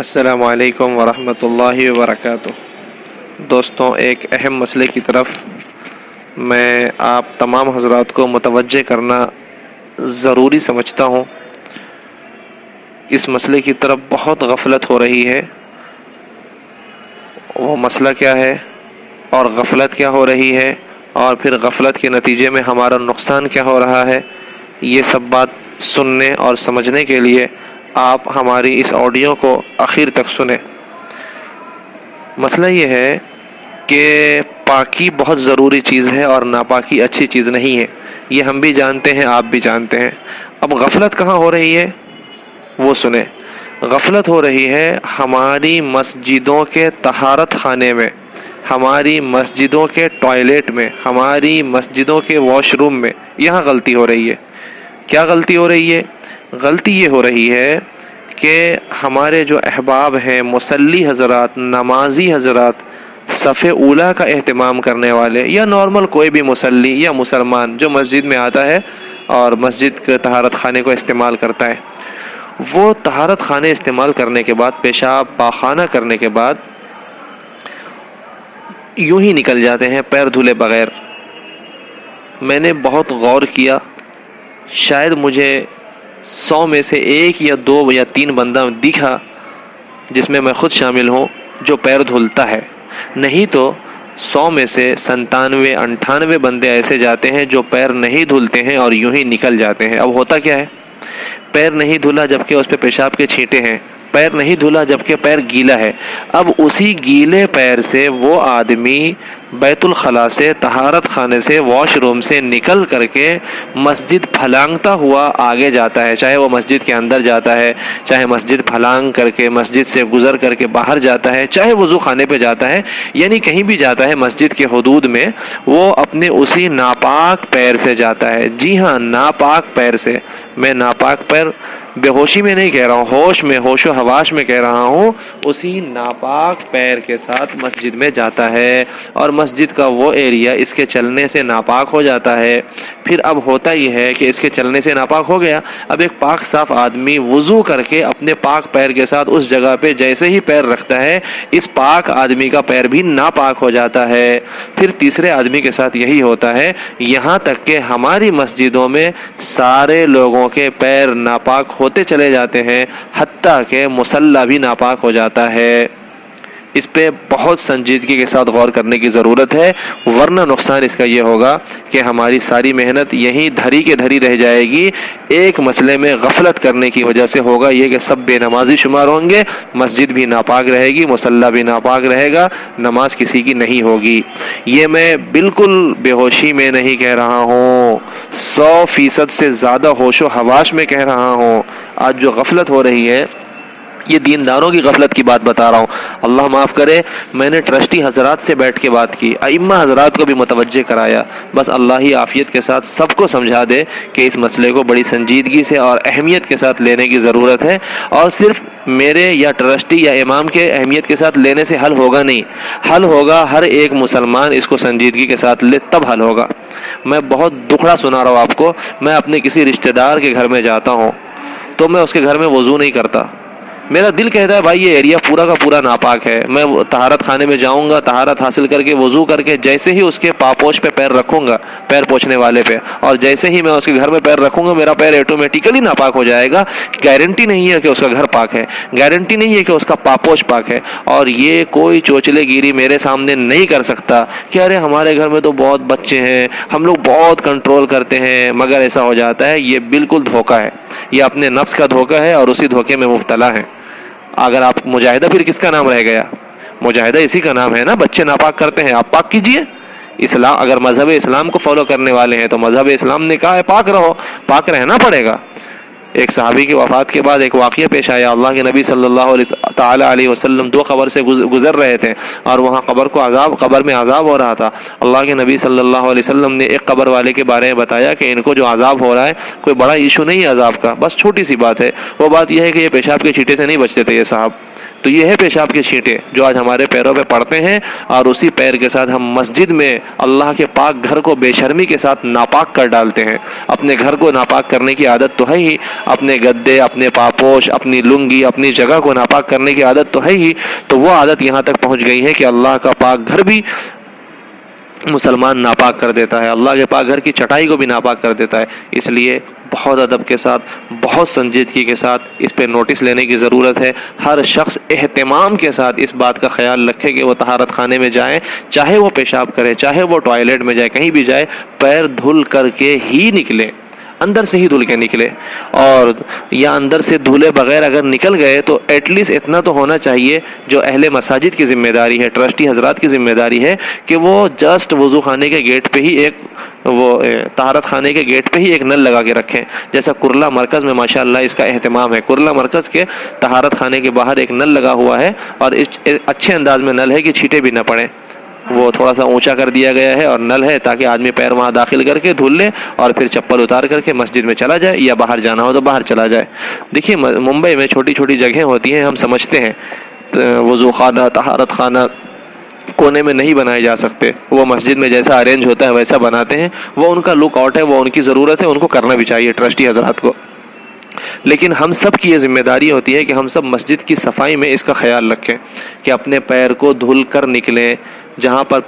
السلام علیکم ورحمۃ اللہ وبرکاتہ۔ دوستوں، ایک اہم مسئلے کی طرف میں آپ تمام حضرات کو متوجہ کرنا ضروری سمجھتا ہوں۔ اس مسئلے کی طرف بہت غفلت ہو رہی ہے۔ وہ مسئلہ کیا ہے اور غفلت کیا ہو رہی ہے، اور پھر غفلت کے نتیجے میں ہمارا نقصان کیا ہو رہا ہے، یہ سب بات سننے اور سمجھنے کے لیے آپ ہماری اس آڈیو کو آخر تک سنیں۔ مسئلہ یہ ہے کہ پاکی بہت ضروری چیز ہے اور ناپاکی اچھی چیز نہیں ہے، یہ ہم بھی جانتے ہیں، آپ بھی جانتے ہیں۔ اب غفلت کہاں ہو رہی ہے وہ سنیں۔ غفلت ہو رہی ہے ہماری مسجدوں کے طہارت خانے میں، ہماری مسجدوں کے ٹوائلٹ میں، ہماری مسجدوں کے واش روم میں، یہاں غلطی ہو رہی ہے۔ کیا غلطی ہو رہی ہے؟ غلطی یہ ہو رہی ہے کہ ہمارے جو احباب ہیں، مصلی حضرات، نمازی حضرات، صف اولیٰ کا اہتمام کرنے والے، یا نارمل کوئی بھی مصلی یا مسلمان جو مسجد میں آتا ہے اور مسجد کے طہارت خانے کو استعمال کرتا ہے، وہ طہارت خانے استعمال کرنے کے بعد، پیشاب پاخانہ کرنے کے بعد یوں ہی نکل جاتے ہیں پیر دھلے بغیر۔ میں نے بہت غور کیا، شاید مجھے 100 میں سے 1 یا 2 یا 3 بندہ دکھا جس میں میں خود شامل ہوں جو پیر دھلتا ہے، نہیں تو 100 میں سے 97 98 بندے ایسے جاتے ہیں جو پیر نہیں دھلتے ہیں اور یوں ہی نکل جاتے ہیں۔ اب ہوتا کیا ہے؟ پیر نہیں دھلا جبکہ اس پہ پیشاب کے چھینٹے ہیں، پیر نہیں دھلا جبکہ پیر گیلا ہے۔ اب اسی گیلے پیر سے وہ آدمی بیت الخلاء سے، طہارت خانے سے، واش روم سے نکل کر کے مسجد پھلانگتا ہوا آگے جاتا ہے، چاہے وہ مسجد کے اندر جاتا ہے، چاہے مسجد پھلانگ کر کے مسجد سے گزر کر کے باہر جاتا ہے، چاہے وضو خانے پہ جاتا ہے، یعنی کہیں بھی جاتا ہے مسجد کے حدود میں، وہ اپنے اسی ناپاک پیر سے جاتا ہے۔ جی ہاں، ناپاک پیر سے۔ میں ناپاک پیر بے ہوشی میں نہیں کہہ رہا ہوں، ہوش میں، ہوش و حواس میں کہہ رہا ہوں، اسی ناپاک پیر کے ساتھ مسجد میں جاتا ہے اور مسجد کا وہ ایریا اس کے چلنے سے ناپاک ہو جاتا ہے۔ پھر اب ہوتا یہ ہے کہ اس کے چلنے سے ناپاک ہو گیا، اب ایک پاک صاف آدمی وضو کر کے اپنے پاک پیر کے ساتھ اس جگہ پہ جیسے ہی پیر رکھتا ہے، اس پاک آدمی کا پیر بھی ناپاک ہو جاتا ہے۔ پھر تیسرے آدمی کے ساتھ یہی ہوتا ہے، یہاں تک کہ ہماری مسجدوں میں سارے لوگوں کے پیر ناپاک ہوتے چلے جاتے ہیں، حتیٰ کہ مصلی بھی ناپاک ہو جاتا ہے۔ اس پہ بہت سنجیدگی کے ساتھ غور کرنے کی ضرورت ہے، ورنہ نقصان اس کا یہ ہوگا کہ ہماری ساری محنت یہیں دھری کے دھری رہ جائے گی۔ ایک مسئلے میں غفلت کرنے کی وجہ سے ہوگا یہ کہ سب بے نمازی شمار ہوں گے، مسجد بھی ناپاک رہے گی، مصلی بھی ناپاک رہے گا، نماز کسی کی نہیں ہوگی۔ یہ میں بالکل بے ہوشی میں نہیں کہہ رہا ہوں، 100% سے زیادہ ہوش و حواس میں کہہ رہا ہوں۔ آج جو غفلت ہو رہی ہے، یہ دینداروں کی غفلت کی بات بتا رہا ہوں۔ اللہ معاف کرے، میں نے ٹرسٹی حضرات سے بیٹھ کے بات کی، ائمہ حضرات کو بھی متوجہ کرایا، بس اللہ ہی عافیت کے ساتھ سب کو سمجھا دے کہ اس مسئلے کو بڑی سنجیدگی سے اور اہمیت کے ساتھ لینے کی ضرورت ہے، اور صرف میرے یا ٹرسٹی یا امام کے اہمیت کے ساتھ لینے سے حل ہوگا نہیں، حل ہوگا ہر ایک مسلمان اس کو سنجیدگی کے ساتھ لے تب حل ہوگا۔ میں بہت دکھڑا سنا رہا ہوں آپ کو، میں اپنے کسی رشتہ دار کے گھر میں جاتا ہوں تو میں اس کے گھر میں وضو نہیں کرتا، میرا دل کہتا ہے بھائی یہ ایریا پورا کا پورا ناپاک ہے، میں طہارت خانے میں جاؤں گا، طہارت حاصل کر کے وضو کر کے جیسے ہی اس کے پاپوش پہ پیر رکھوں گا، پیر پوچھنے والے پہ، اور جیسے ہی میں اس کے گھر میں پیر رکھوں گا میرا پیر آٹومیٹیکلی ناپاک ہو جائے گا۔ گارنٹی نہیں ہے کہ اس کا گھر پاک ہے، گارنٹی نہیں ہے کہ اس کا پاپوش پاک ہے، اور یہ کوئی چوچلے گیری میرے سامنے نہیں کر سکتا کہ ارے ہمارے گھر میں تو بہت بچے ہیں، ہم لوگ بہت کنٹرول کرتے ہیں، مگر ایسا ہو جاتا ہے۔ یہ بالکل دھوکہ ہے، یہ اپنے نفس کا دھوکہ ہے اور اسی دھوکے میں مبتلا ہے۔ اگر آپ مجاہدہ، پھر کس کا نام رہ گیا؟ مجاہدہ اسی کا نام ہے نا، بچے ناپاک کرتے ہیں، آپ پاک کیجئے۔ اسلام، اگر مذہب اسلام کو فالو کرنے والے ہیں تو مذہب اسلام نے کہا ہے پاک رہو، پاک رہنا پڑے گا۔ ایک صحابی کی وفات کے بعد ایک واقعہ پیش آیا، اللہ کے نبی صلی اللہ علیہ وسلم 2 قبر سے گزر رہے تھے اور وہاں قبر میں عذاب ہو رہا تھا۔ اللہ کے نبی صلی اللہ علیہ وسلم نے ایک قبر والے کے بارے میں بتایا کہ ان کو جو عذاب ہو رہا ہے کوئی بڑا ایشو نہیں ہے عذاب کا، بس چھوٹی سی بات ہے، وہ بات یہ ہے کہ یہ پیشاب کے چھینٹے سے نہیں بچتے تھے یہ صاحب، تو یہ ہے پیشاب کے چھینٹے جو آج ہمارے پیروں پہ پڑتے ہیں، اور اسی پیر کے ساتھ ہم مسجد میں اللہ کے پاک گھر کو بے شرمی کے ساتھ ناپاک کر ڈالتے ہیں۔ اپنے گھر کو ناپاک کرنے کی عادت تو ہے ہی، اپنے گدے، اپنے پاپوش، اپنی لنگی، اپنی جگہ کو ناپاک کرنے کی عادت تو ہے ہی، تو وہ عادت یہاں تک پہنچ گئی ہے کہ اللہ کا پاک گھر بھی مسلمان ناپاک کر دیتا ہے، اللہ کے پاک گھر کی چٹائی کو بھی ناپاک کر دیتا ہے۔ اس لیے بہت ادب کے ساتھ، بہت سنجیدگی کے ساتھ اس پہ نوٹس لینے کی ضرورت ہے۔ ہر شخص اہتمام کے ساتھ اس بات کا خیال رکھے کہ وہ طہارت خانے میں جائے، چاہے وہ پیشاب کرے، چاہے وہ ٹوائلٹ میں جائے، کہیں بھی جائے، پیر دھل کر کے ہی نکلے، اندر سے ہی دھل کے نکلے، اور یا اندر سے دھلے بغیر اگر نکل گئے تو ایٹ لیسٹ اتنا تو ہونا چاہیے جو اہل مساجد کی ذمہ داری ہے، ٹرسٹی حضرات کی ذمہ داری ہے، کہ وہ جسٹ وضو خانے کے گیٹ پہ ہی طہارت خانے کے گیٹ پہ ہی ایک نل لگا کے رکھیں، جیسا کرلا مرکز میں ماشاءاللہ اس کا اہتمام ہے۔ کرلا مرکز کے طہارت خانے کے باہر ایک نل لگا ہوا ہے، اور اچھے انداز میں نل ہے کہ چھینٹے بھی نہ پڑیں، وہ تھوڑا سا اونچا کر دیا گیا ہے اور نل ہے تاکہ آدمی پیر وہاں داخل کر کے دھل لے اور پھر چپل اتار کر کے مسجد میں چلا جائے، یا باہر جانا ہو تو باہر چلا جائے۔ دیکھیے ممبئی میں چھوٹی چھوٹی جگہیں ہوتی ہیں، ہم سمجھتے ہیں وضو خانہ، طہارت خانہ کونے میں نہیں بنائے جا سکتے، وہ مسجد میں جیسا ارینج ہوتا ہے ویسا بناتے ہیں، وہ ان کا لک آؤٹ ہے، وہ ان کی ضرورت ہے، ان کو کرنا بھی چاہیے ٹرسٹی حضرات کو۔ لیکن ہم سب کی یہ ذمہ داری ہوتی ہے کہ ہم سب مسجد کی صفائی میں اس کا خیال رکھیں کہ اپنے پیر کو دھل کر نکلیں، جہاں پر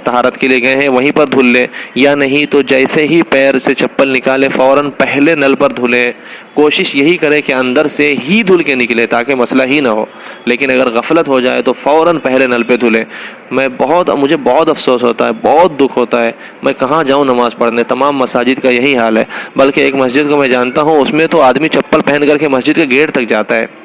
طہارت کے لیے گئے ہیں وہیں پر دھل لیں، یا نہیں تو جیسے ہی پیر سے چپل نکالے فوراً پہلے نل پر دھلیں۔ کوشش یہی کرے کہ اندر سے ہی دھل کے نکلے تاکہ مسئلہ ہی نہ ہو، لیکن اگر غفلت ہو جائے تو فوراً پہلے نل پہ دھلیں۔ مجھے بہت افسوس ہوتا ہے، بہت دکھ ہوتا ہے، میں کہاں جاؤں نماز پڑھنے، تمام مساجد کا یہی حال ہے۔ بلکہ ایک مسجد کو میں جانتا ہوں، اس میں تو آدمی چپل پہن کر کے مسجد کے گیٹ تک جاتا ہے۔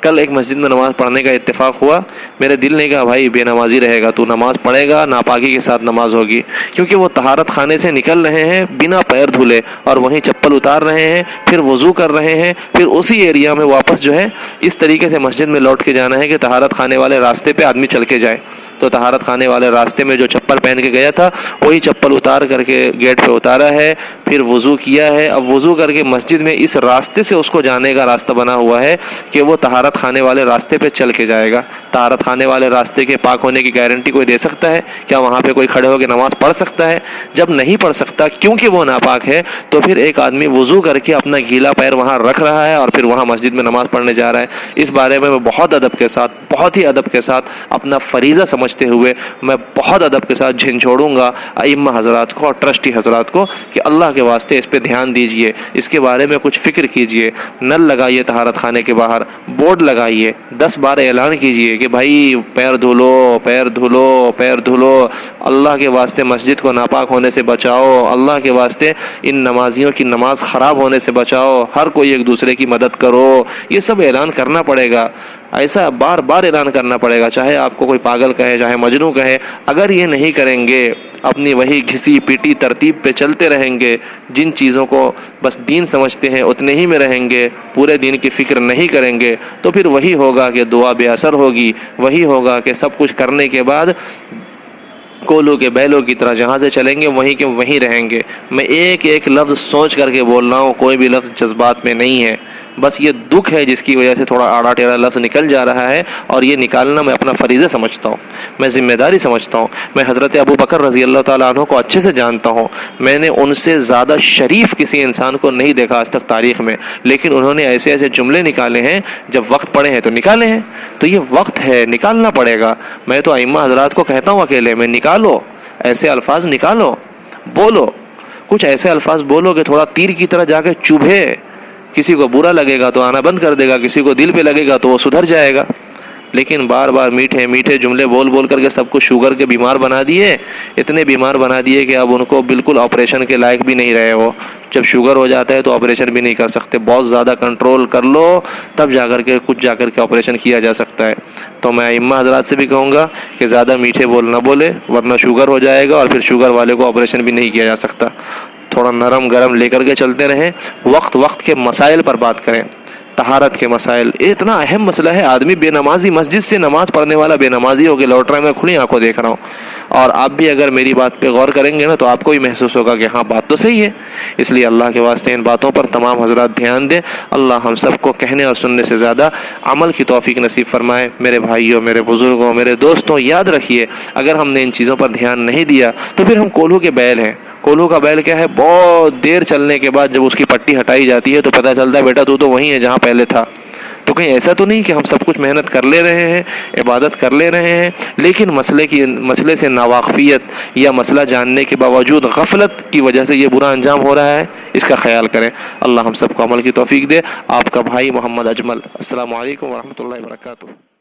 کل ایک مسجد میں نماز پڑھنے کا اتفاق ہوا، میرے دل نے کہا بھائی بے نمازی رہے گا تو، نماز پڑھے گا ناپاکی کے ساتھ نماز ہوگی، کیونکہ وہ طہارت خانے سے نکل رہے ہیں بنا پیر دھلے، اور وہیں چپل اتار رہے ہیں، پھر وضو کر رہے ہیں، پھر اسی ایریا میں واپس جو ہے اس طریقے سے مسجد میں لوٹ کے جانا ہے کہ طہارت خانے والے راستے پہ آدمی چل کے جائے۔ تو طہارت خانے والے راستے میں جو چپل پہن کے گیا تھا وہی چپل اتار کر کے گیٹ پہ اتارا ہے، پھر وضو کیا ہے، اب وضو کر کے مسجد میں اس راستے سے اس کو جانے کا راستہ بنا ہوا ہے کہ وہ طہارت خانے والے راستے پہ چل کے جائے گا۔ طہارت خانے والے راستے کے پاک ہونے کی گارنٹی کوئی دے سکتا ہے؟ کیا وہاں پہ کوئی کھڑے ہو کے نماز پڑھ سکتا ہے؟ جب نہیں پڑھ سکتا کیونکہ وہ ناپاک ہے، تو پھر ایک آدمی وضو کر کے اپنا گیلا پیر وہاں رکھ رہا ہے اور پھر وہاں مسجد میں نماز پڑھنے جا رہا ہے۔ اس بارے میں بہت ادب کے ساتھ، بہت ہی ادب کے ساتھ، اپنا فریضہ سمجھتے ہوئے میں بہت ادب کے ساتھ جھنجھوڑوں گا ائمہ حضرات کو اور ٹرسٹی حضرات کو کہ اللہ کے واسطے اس پہ دھیان دیجئے، اس کے بارے میں کچھ فکر کیجئے۔ نل لگائیے طہارت خانے کے باہر، بورڈ لگائیے، 10 بار اعلان کیجئے کہ بھائی پیر دھلو، پیر دھلو، پیر دھلو، اللہ کے واسطے مسجد کو ناپاک ہونے سے بچاؤ، اللہ کے واسطے ان نمازیوں کی نماز خراب ہونے سے بچاؤ، ہر کوئی ایک دوسرے کی مدد کرو۔ یہ سب اعلان کرنا پڑے گا، ایسا بار بار اعلان کرنا پڑے گا، چاہے آپ کو کوئی پاگل کہے، چاہے مجنوں کہے۔ اگر یہ نہیں کریں گے، اپنی وہی گھسی پیٹی ترتیب پہ چلتے رہیں گے، جن چیزوں کو بس دین سمجھتے ہیں اتنے ہی میں رہیں گے، پورے دین کی فکر نہیں کریں گے، تو پھر وہی ہوگا کہ دعا بے اثر ہوگی، وہی ہوگا کہ سب کچھ کرنے کے بعد کولو کے بیلوں کی طرح جہاں سے چلیں گے وہیں کے وہیں رہیں گے۔ میں ایک ایک لفظ سوچ کر کے بول رہا ہوں، کوئی بھی لفظ جذبات میں نہیں ہے، بس یہ دکھ ہے جس کی وجہ سے تھوڑا آڑا ٹیڑھا لفظ نکل جا رہا ہے، اور یہ نکالنا میں اپنا فریضہ سمجھتا ہوں، میں ذمہ داری سمجھتا ہوں۔ میں حضرت ابو بکر رضی اللہ تعالیٰ عنہ کو اچھے سے جانتا ہوں، میں نے ان سے زیادہ شریف کسی انسان کو نہیں دیکھا آج تک تاریخ میں، لیکن انہوں نے ایسے ایسے جملے نکالے ہیں، جب وقت پڑے ہیں تو نکالے ہیں، تو یہ وقت ہے، نکالنا پڑے گا۔ میں تو ائمہ حضرات کو کہتا ہوں اکیلے میں، نکالو ایسے الفاظ، نکالو، بولو کچھ ایسے الفاظ بولو کہ تھوڑا تیر کی طرح جا کے چبھے، کسی کو برا لگے گا تو آنا بند کر دے گا، کسی کو دل پہ لگے گا تو وہ سدھر جائے گا۔ لیکن بار بار میٹھے میٹھے جملے بول بول کر کے سب کو شوگر کے بیمار بنا دیے، اتنے بیمار بنا دیے کہ اب ان کو بالکل آپریشن کے لائق بھی نہیں رہے۔ وہ جب شوگر ہو جاتا ہے تو آپریشن بھی نہیں کر سکتے، بہت زیادہ کنٹرول کر لو تب جا کر کے آپریشن کیا جا سکتا ہے۔ تو میں ائمہ حضرات سے بھی کہوں گا کہ زیادہ میٹھے بول نہ بولے، ورنہ شوگر ہو جائے گا اور پھر شوگر والے کو آپریشن بھی نہیں کیا جا سکتا۔ تھوڑا نرم گرم لے کر کے چلتے رہیں، وقت کے مسائل پر بات کریں۔ طہارت کے مسائل، یہ اتنا اہم مسئلہ ہے. آدمی بے نمازی، مسجد سے نماز پڑھنے والا بے نمازی ہو کے لوٹ رہا ہے، میں کھلی آنکھوں دیکھ رہا ہوں. اور آپ بھی اگر میری بات پہ غور کریں گے نا تو آپ کو بھی محسوس ہوگا کہ ہاں بات تو صحیح ہے. اس لیے اللہ کے واسطے ان باتوں پر تمام حضرات دھیان دیں. اللہ ہم سب کو کہنے اور سننے سے زیادہ عمل کی توفیق نصیب فرمائے. میرے بھائیوں، میرے بزرگوں، میرے دوستوں، یاد رکھیے اگر ہم نے ان چیزوں پر دھیان نہیں دیا تو پھر ہم کولہو کے بیل ہیں. کولہو کا بیل کیا ہے؟ بہت دیر چلنے کے بعد جب اس کی پٹی ہٹائی جاتی ہے تو پتہ چلتا ہے بیٹا تو وہیں ہے جہاں پہلے تھا. تو کہیں ایسا تو نہیں کہ ہم سب کچھ محنت کر لے رہے ہیں، عبادت کر لے رہے ہیں، لیکن مسئلے سے ناواقفیت یا مسئلہ جاننے کے باوجود غفلت کی وجہ سے یہ برا انجام ہو رہا ہے. اس کا خیال کریں. اللہ ہم سب کو عمل کی توفیق دے. آپ کا بھائی محمد اجمل. السلام علیکم ورحمۃ اللہ وبرکاتہ.